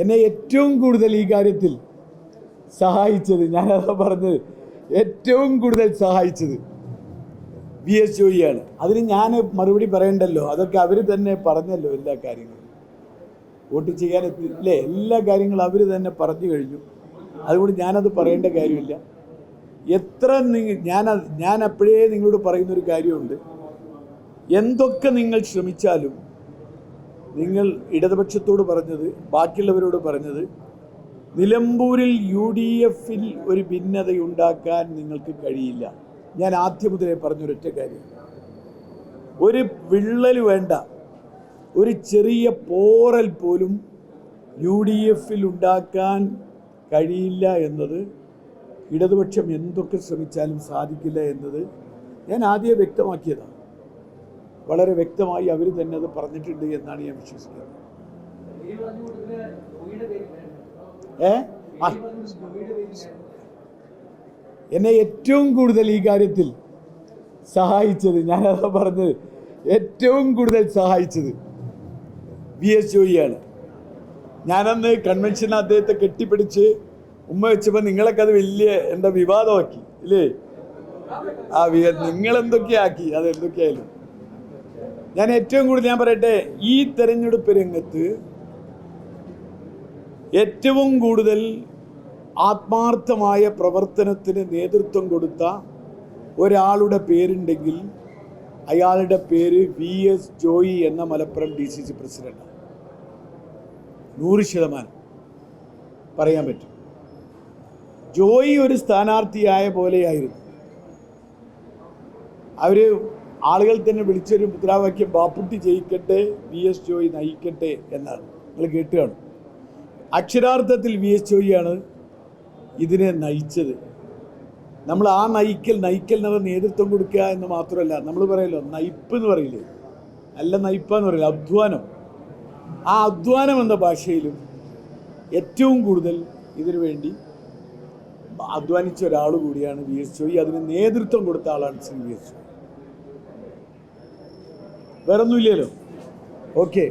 എന്നെ ഏറ്റവും കൂടുതൽ ഈ കാര്യത്തിൽ സഹായിച്ചത്, ഞാനതാ പറഞ്ഞത്, ഏറ്റവും കൂടുതൽ സഹായിച്ചത് VS ജോയിയാണ്. അതിന് ഞാൻ മറുപടി പറയണ്ടല്ലോ, അതൊക്കെ അവർ തന്നെ പറഞ്ഞല്ലോ. എല്ലാ കാര്യങ്ങളും വോട്ട് ചെയ്യാനെത്തില്ലേ, എല്ലാ കാര്യങ്ങളും അവർ തന്നെ പറഞ്ഞു കഴിഞ്ഞു. അതുകൊണ്ട് ഞാനത് പറയേണ്ട കാര്യമില്ല. എത്ര ഞാൻ അപ്പോഴേ നിങ്ങളോട് പറയുന്നൊരു കാര്യമുണ്ട്. എന്തൊക്കെ നിങ്ങൾ ശ്രമിച്ചാലും, നിങ്ങൾ ഇടതുപക്ഷത്തോട് പറഞ്ഞത്, ബാക്കിയുള്ളവരോട് പറഞ്ഞത്, നിലമ്പൂരിൽ UDF-ൽ ഒരു ഭിന്നതയുണ്ടാക്കാൻ നിങ്ങൾക്ക് കഴിയില്ല. ഞാൻ ആദ്യം മുതലേ പറഞ്ഞൊരൊറ്റ കാര്യം, ഒരു വിള്ളൽ വേണ്ട, ഒരു ചെറിയ പോറൽ പോലും UDF-ൽ ഉണ്ടാക്കാൻ കഴിയില്ല എന്നത്, ഇടതുപക്ഷം എന്തൊക്കെ ശ്രമിച്ചാലും സാധിക്കില്ല എന്നത് ഞാൻ ആദ്യം വ്യക്തമാക്കിയതാണ്. വളരെ വ്യക്തമായി അവർ തന്നെ അത് പറഞ്ഞിട്ടുണ്ട് എന്നാണ് ഞാൻ വിശ്വസിക്കുന്നത്. എന്നെ ഏറ്റവും കൂടുതൽ ഈ കാര്യത്തിൽ സഹായിച്ചത്, ഞാനതാ പറഞ്ഞത്, ഏറ്റവും കൂടുതൽ സഹായിച്ചത് VS ജോയിയാണ്. ഞാനന്ന് കൺവെൻഷന് അദ്ദേഹത്തെ കെട്ടിപ്പിടിച്ച് ഉമ്മ വെച്ചപ്പോൾ നിങ്ങളൊക്കെ അത് വലിയ എന്താ വിവാദമാക്കി ഇല്ലേ? നിങ്ങളെന്തൊക്കെയാക്കി, അതെന്തൊക്കെയായാലും ഞാൻ ഏറ്റവും കൂടുതൽ ഞാൻ പറയട്ടെ, ഈ തെരഞ്ഞെടുപ്പ് രംഗത്ത് ഏറ്റവും കൂടുതൽ ആത്മാർത്ഥമായ പ്രവർത്തനത്തിന് നേതൃത്വം കൊടുത്ത ഒരാളുടെ പേരുണ്ടെങ്കിൽ അയാളുടെ പേര് VS ജോയി എന്ന മലപ്പുറം DCC പ്രസിഡന്റാണ്. 100% പറയാൻ പറ്റും. ജോയി ഒരു സ്ഥാനാർത്ഥിയായ പോലെയായിരുന്നു. അവർ ആളുകൾ തന്നെ വിളിച്ചൊരു മുദ്രാവാക്യം, ബാപ്പുട്ടി ജയിക്കട്ടെ, VS ജോയി നയിക്കട്ടെ എന്നാണ്. നിങ്ങൾ കേട്ട് കാണും. അക്ഷരാർത്ഥത്തിൽ VS ജോയിയാണ് ഇതിനെ നയിച്ചത്. നമ്മൾ ആ നയിക്കൽ എന്നുള്ള നേതൃത്വം കൊടുക്കുക എന്ന് മാത്രമല്ല, നമ്മൾ പറയല്ലോ നയിപ്പ് എന്ന് പറയില്ലേ, നല്ല നയിപ്പെന്ന് പറയില്ല, അധ്വാനം. ആ അധ്വാനം എന്ന ഭാഷയിലും ഏറ്റവും കൂടുതൽ ഇതിനു വേണ്ടി അധ്വാനിച്ച ഒരാൾ കൂടിയാണ് VS ജോയി. അതിന് നേതൃത്വം കൊടുത്ത ആളാണ് ശ്രീ VS ജോയി. വേറൊന്നുമില്ലല്ലോ. ഓക്കെ.